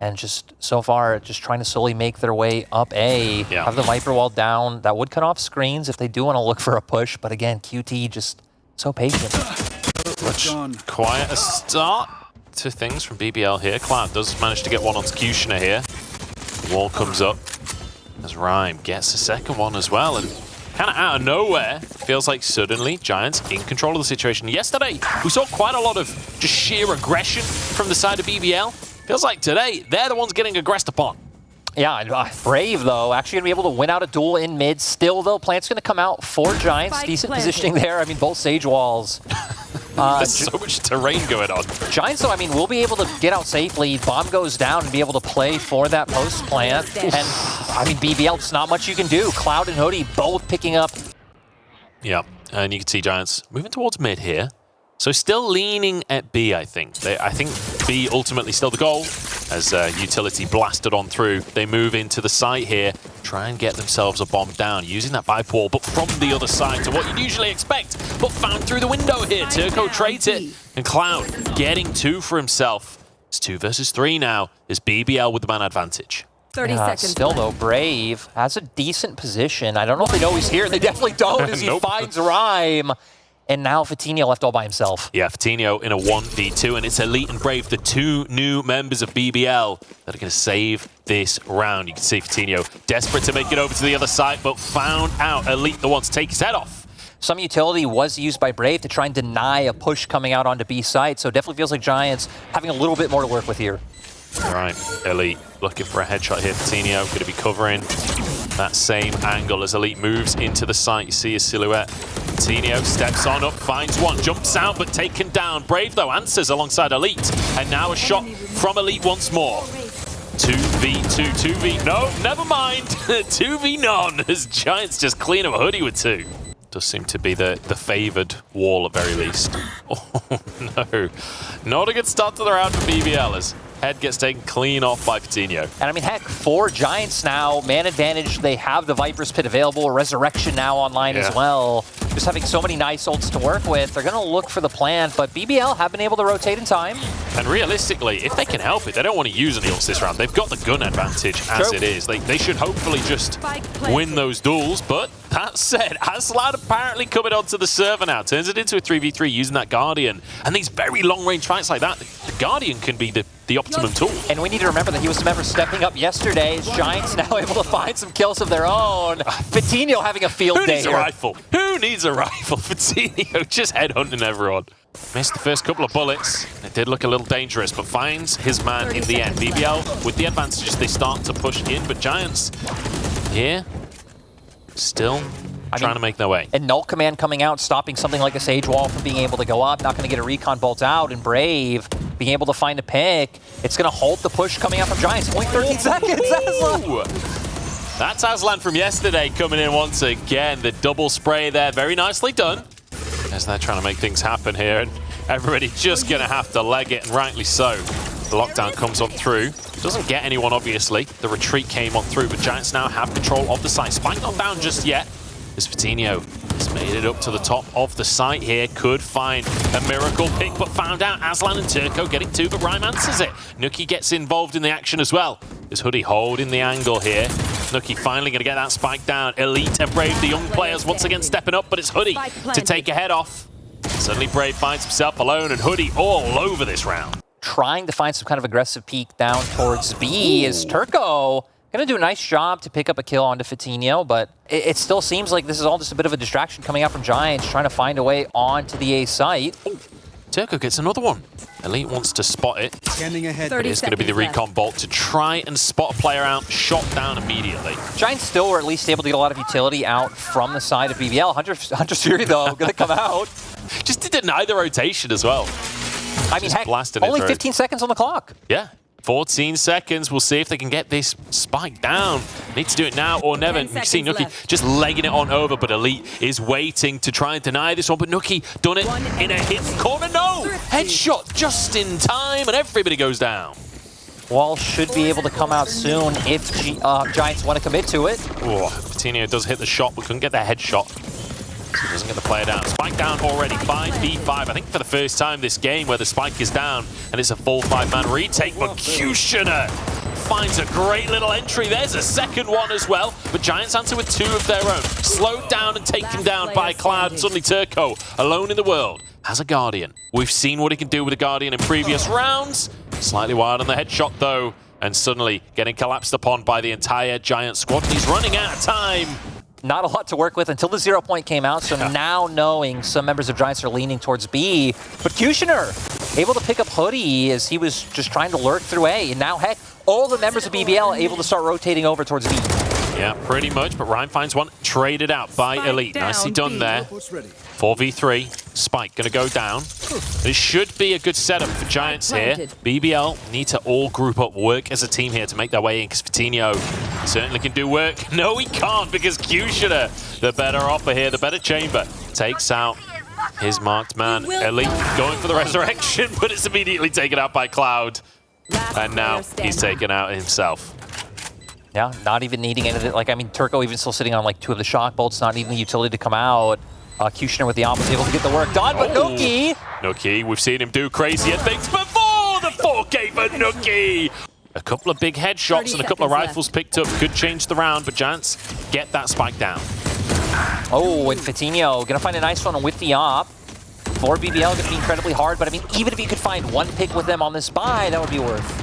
And just so far, just trying to slowly make their way up A. Yeah. Have the Viper wall down. That would cut off screens if they do want to look for a push. But again, QT just so patient. Much quiet a start to things from BBL here. Cloud does manage to get one onto Kushner here. The wall comes up as Rhyme gets a second one as well. And kind of out of nowhere, feels like suddenly Giants in control of the situation. Yesterday, we saw quite a lot of just sheer aggression from the side of BBL. Feels like today, they're the ones getting aggressed upon. Yeah, Brave, though, actually going to be able to win out a duel in mid. Still, though, Plant's going to come out for Giants. Decent positioning there. I mean, both Sage walls. There's so much terrain going on. Giants, though, I mean, will be able to get out safely. Bomb goes down and be able to play for that post plant. And, I mean, BBL, just not much you can do. Cloud and Hoodie both picking up. Yeah, and you can see Giants moving towards mid here. So still leaning at B, I think. I think B ultimately still the goal. As utility blasted on through, they move into the site here, try and get themselves a bomb down, using that vibe wall, but from the other side to what you'd usually expect, but found through the window here. Turco trades it, and Cloud getting 2 for himself. It's 2 versus 3 now, is BBL with the man advantage. 30 seconds. Still, though, Brave has a decent position. I don't know if they know he's here. They definitely don't as he finds Rhyme. And now Vitinho left all by himself. Yeah, Vitinho in a 1v2, and it's Elite and Brave, the 2 new members of BBL that are going to save this round. You can see Vitinho desperate to make it over to the other side, but found out Elite the ones to take his head off. Some utility was used by Brave to try and deny a push coming out onto B site, so it definitely feels like Giants having a little bit more to work with here. All right, Elite looking for a headshot here. Vitinho going to be covering that same angle as Elite moves into the site. You see his silhouette. Vitinho steps on up, finds one, jumps out, but taken down. Brave, though, answers alongside Elite. And now a shot from Elite once more. 2v2, 2v... No, never mind. 2v none as Giants just clean up a Hoodie with 2. Does seem to be the favoured wall at very least. Oh, no. Not a good start to the round for BBL as head gets taken clean off by Vitinho. And I mean, heck, 4 Giants now, man advantage. They have the Viper's Pit available, Resurrection now online as well. Just having so many nice ults to work with. They're going to look for the plant, but BBL have been able to rotate in time. And realistically, if they can help it, they don't want to use any ults this round. They've got the gun advantage as it is. They should hopefully just win those duels, but that said, Aslan apparently coming onto the server now. Turns it into a 3v3 using that Guardian. And these very long-range fights like that, the Guardian can be the optimum tool. And we need to remember that he was the member stepping up yesterday. As Giants now able to find some kills of their own. Vitinho having a field day. Who needs a rifle? Who needs a rifle? Vitinho just headhunting everyone. Missed the first couple of bullets. It did look a little dangerous, but finds his man in the end. BBL with the advantages, they start to push in, but Giants here still trying to make their way. And Null Command coming out, stopping something like a Sage Wall from being able to go up. Not going to get a Recon Bolt out. And Brave being able to find a pick. It's going to halt the push coming out from Giants. Only 13 seconds. Aslan. That's Aslan from yesterday coming in once again. The double spray there. Very nicely done. As they're trying to make things happen here. And everybody just going to have to leg it, and rightly so. The lockdown comes on through. Doesn't get anyone, obviously. The retreat came on through, but Giants now have control of the site. Spike not down just yet. As Vitinho has made it up to the top of the site here. Could find a miracle pick, but found out Aslan and Turco getting 2, but Rhyme answers it. Nuki gets involved in the action as well. Is Hoodie holding the angle here. Nuki finally going to get that spike down. Elite and Brave, the young players, once again stepping up, but it's Hoodie to take a head off. Suddenly Brave finds himself alone, and Hoodie all over this round. Trying to find some kind of aggressive peek down towards B is Turco. Going to do a nice job to pick up a kill onto Vitinho, but it still seems like this is all just a bit of a distraction coming out from Giants, trying to find a way onto the A site. Oh, Turco gets another one. Elite wants to spot it. Scanning ahead. It is going to be the recon bolt to try and spot a player out, shot down immediately. Giants still were at least able to get a lot of utility out from the side of BBL. Hunter Fury, though, going to come out. Just to deny the rotation as well. I mean, heck, only 15 seconds on the clock. Yeah. 14 seconds. We'll see if they can get this spike down. Need to do it now or never. You can see Nuki just legging it on over, but Elite is waiting to try and deny this one. But Nuki done it in a hit corner. No! Headshot just in time, and everybody goes down. Wall should be able to come out soon if Giants want to commit to it. Oh, Vitinho does hit the shot, but couldn't get that headshot. So he doesn't get the player down. Spike down already, 5v5. I think for the first time this game where the spike is down and it's a full 5-man retake, but Kushner finds a great little entry. There's a second one as well. But Giants answer with 2 of their own. Slowed down and taken down by Cloud. Suddenly Turco, alone in the world, has a Guardian. We've seen what he can do with a Guardian in previous rounds. Slightly wide on the headshot though. And suddenly getting collapsed upon by the entire Giant squad. He's running out of time. Not a lot to work with until the 0 point came out, so now knowing some members of Giants are leaning towards B. But Kushner able to pick up Hoodie as he was just trying to lurk through A. And now, heck, all the members of BBL able to start rotating over towards B. Yeah, pretty much, but Ryan finds one traded out by Elite. Nicely done there. 4v3. Spike gonna go down. This should be a good setup for Giants here. BBL need to all group up, work as a team here to make their way in, because Coutinho certainly can do work. No, he can't, because Kushner, the better offer here, the better chamber, takes out his marked man. Elite going for the resurrection, but it's immediately taken out by Cloud. And now he's taken out himself. Yeah, not even needing anything. Like, I mean, Turco even still sitting on like 2 of the shock bolts, not needing the utility to come out. Kushner with the opposite, able to get the work done, but Nookie! Nookie, we've seen him do crazier things before! The 4K for Nookie! A couple of big headshots and a couple of rifles picked up could change the round, but Giants get that spike down. Oh, and Fitinho gonna find a nice one with the op. For BBL, gonna be incredibly hard, but I mean, even if you could find one pick with them on this buy, that would be worth.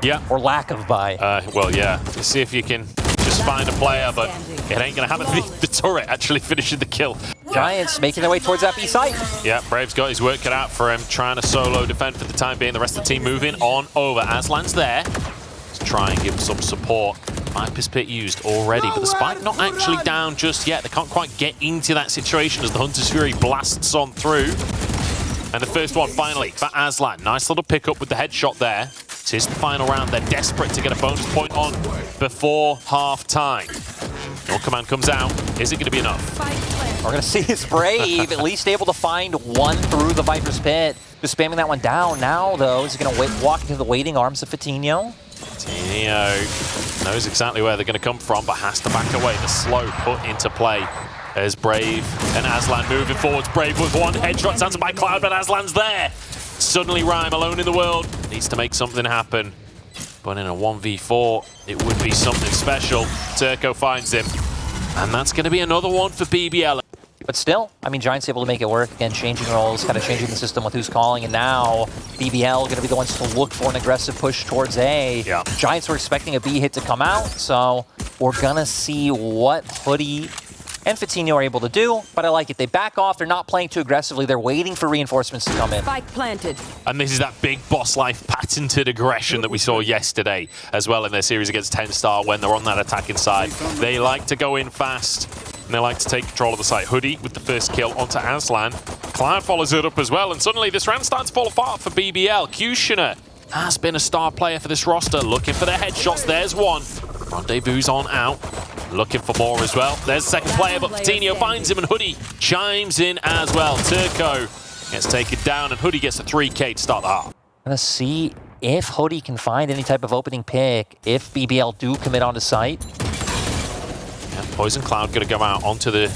Yeah. Or lack of buy. Well, yeah. Let's see if you can just find a player, but it ain't gonna happen. The turret actually finishing the kill. Giants making their way towards that B site. Yeah, Brave's got his work cut out for him, trying to solo defend for the time being. The rest of the team moving on over. Aslan's there to try and give him some support. Viper's Pit used already, but the spike not actually down just yet. They can't quite get into that situation as the Hunter's Fury blasts on through. And the first one finally for Aslan. Nice little pickup with the headshot there. This is the final round. They're desperate to get a bonus point on before half-time. Your command comes out. Is it going to be enough? We're going to see his Brave at least able to find one through the Viper's Pit. Just spamming that one down. Now, though, is he going to walk into the waiting arms of Fitinho? Fitinho knows exactly where they're going to come from, but has to back away. The slow put into play as Brave and Aslan moving forwards. Brave with one headshot answered by Cloud, but Aslan's there. Suddenly Rhyme, alone in the world, needs to make something happen. But in a 1v4, it would be something special. Turco finds him. And that's going to be another one for BBL. But still, I mean, Giants able to make it work. Again, changing roles, kind of changing the system with who's calling. And now BBL going to be the ones to look for an aggressive push towards A. Yeah. Giants were expecting a B hit to come out. So we're going to see what Hoodie and Fitinho are able to do, but I like it. They back off. They're not playing too aggressively. They're waiting for reinforcements to come in. Spike planted. And this is that big boss life patented aggression that we saw yesterday as well in their series against 10 Star when they're on that attacking side. They like to go in fast and they like to take control of the site. Hoodie with the first kill onto Aslan. Cloud follows it up as well, and suddenly this round starts to fall apart for BBL. Kushner has been a star player for this roster, looking for their headshots. There's one. Rendezvous on out. Looking for more as well. There's the second player, but Fitinho finds him, and Hoodie chimes in as well. Turco gets taken down, and Hoodie gets a 3K to start the half. Let's see if Hoodie can find any type of opening pick, if BBL do commit onto site. Yeah, Poison Cloud going to go out onto the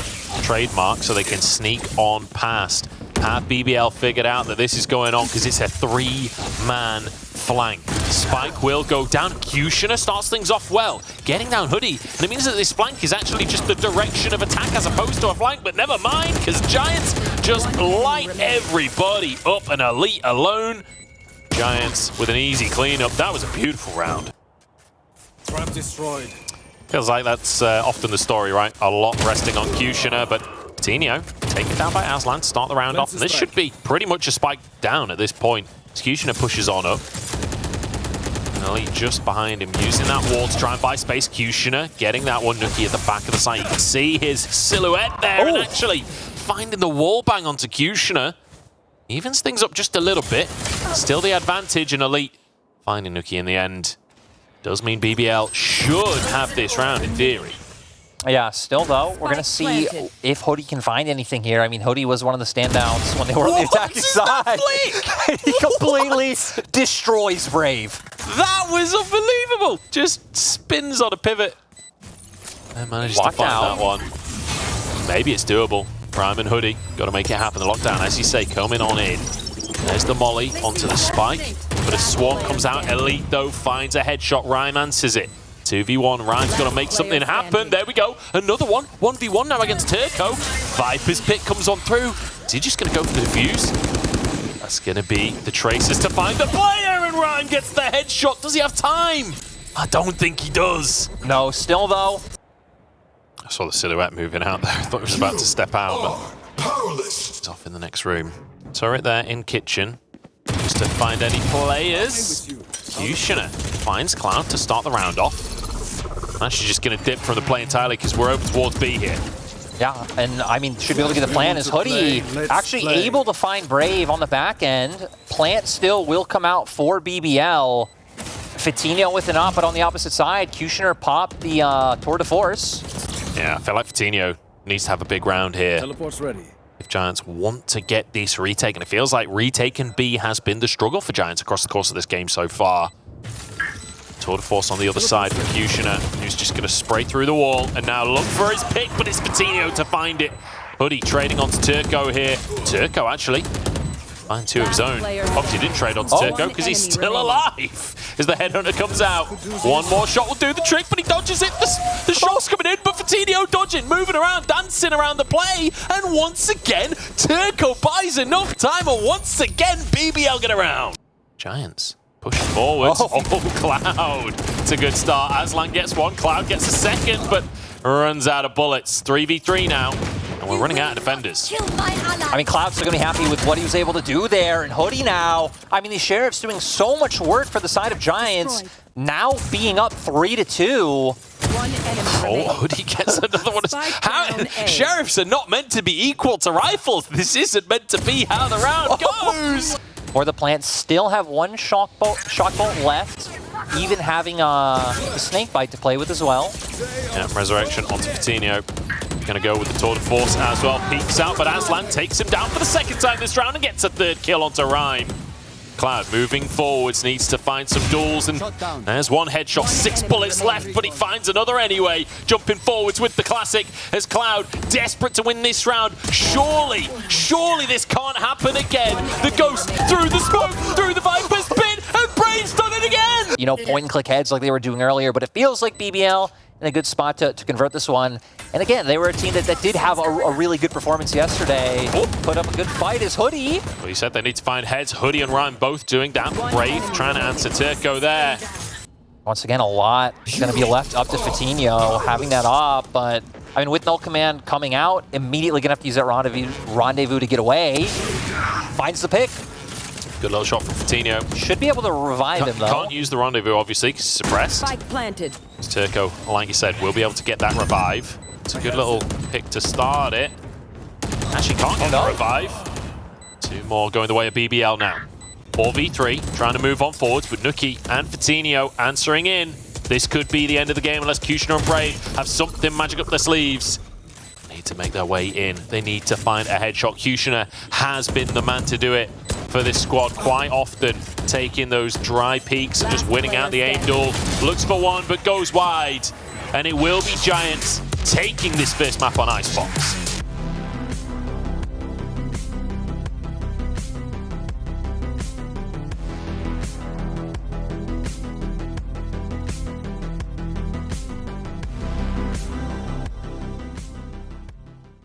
trademark so they can sneak on past. Have BBL figured out that this is going on because it's a 3-man flank. Spike will go down. Kushner starts things off well, getting down Hoodie, and it means that this flank is actually just the direction of attack as opposed to a flank, but never mind, because Giants just light everybody up, and Elite alone. Giants with an easy cleanup. That was a beautiful round. Trap destroyed. Feels like that's often the story, right? A lot resting on Kushner, but Fitinho taken down by Aslan to start the round off, and this should be pretty much a spike down at this point. Kushner pushes on up. Elite just behind him, using that wall to try and buy space. Kushner getting that one. Nookie at the back of the site. You can see his silhouette there, and actually finding the wall bang onto Kushner. Evens things up just a little bit. Still the advantage, and Elite finding Nookie in the end. Does mean BBL should have this round in theory. Yeah, still though, we're going to see if Hoodie can find anything here. I mean, Hoodie was one of the standouts when they were on the attacking side. He completely destroys Brave. That was unbelievable. Just spins on a pivot. And manages to find that one. Maybe it's doable. Prime and Hoodie, got to make it happen. The lockdown, as you say, coming on in. There's the molly onto the spike. But a Swan comes out. Elite, though, finds a headshot. Rhyme answers it. 2v1. Rhyme's got to make something happen. There we go. Another one. 1v1 now against Turco. Viper's pick comes on through. Is he just going to go for the defuse? That's going to be the Tracers to find the player, and Rhyme gets the headshot. Does he have time? I don't think he does. No, still though. I saw the silhouette moving out there. I thought he was about to step out, but he's off in the next room. Turret there in kitchen. Just to find any players. Kushner finds Cloud to start the round off. Actually just going to dip from the play entirely because we're over towards B here. Yeah, and I mean, should be able to get the plan. Is Hoodie actually able to find Brave on the back end? Plant still will come out for BBL. Fitinho with an op, but on the opposite side, Kushner popped the tour de force. Yeah, I feel like Fitinho needs to have a big round here. Teleport's ready. If Giants want to get this retake, and it feels like retaking B has been the struggle for Giants across the course of this game so far. Tour de force on the other side for Kushner, who's just going to spray through the wall and now look for his pick, but it's Fitinho to find it. Hoodie trading onto Turco here. Turco actually finds two of his own. Obviously didn't trade onto Turco because he's still alive as the headhunter comes out. One more shot will do the trick, but he dodges it. The shot's coming in, but Fitinho dodging, moving around, dancing around the play, and once again, Turco buys enough time, and once again, BBL get around. Giants push forwards. Oh, Cloud. It's a good start. Aslan gets one, Cloud gets a second, but runs out of bullets. 3v3 now, and we're running out of defenders. I mean, Cloud's still going to be happy with what he was able to do there, and Hoodie now. I mean, the Sheriff's doing so much work for the side of Giants, now being up 3-2. Oh, Hoodie gets another one. Sheriffs are not meant to be equal to rifles. This isn't meant to be how the round goes. Or the Plant still have one shock bolt left, even having the snake bite to play with as well. Yeah, resurrection onto Fitinho. Gonna go with the tour de force as well. Peeks out, but Aslan takes him down for the second time this round and gets a third kill onto Rhyme. Cloud moving forwards, needs to find some duels, and there's one headshot, 6 bullets left, but he finds another anyway. Jumping forwards with the classic as Cloud, desperate to win this round. Surely this can't happen again. The Ghost through the smoke, through the Viper's pit, and Brave's done it again! You know, point and click heads like they were doing earlier, but it feels like BBL in a good spot to convert this one. And again, they were a team that did have a really good performance yesterday. Put up a good fight as Hoodie. Well, you said they need to find heads. Hoodie and Rhyme both doing that. Brave trying to answer Turco there. Once again, a lot going to be left up to Fitinho, having that op, but I mean, with null command coming out, immediately going to have to use that rendezvous to get away. Finds the pick. Good little shot from Fitinho. Should be able to revive him, though. Can't use the rendezvous, obviously, because it's suppressed. Spike planted. Turco, like you said, will be able to get that revive. It's a good little pick to start it. Actually can't get the revive. 2 more going the way of BBL now. 4v3, trying to move on forwards, but Nuki and Fitinho answering in. This could be the end of the game unless Kushner and Brave have something magic up their sleeves. Need to make their way in. They need to find a headshot. Kushner has been the man to do it for this squad quite often, taking those dry peaks and just winning out the aim duel. Looks for one, but goes wide. And it will be Giants taking this first map on ICEBOX.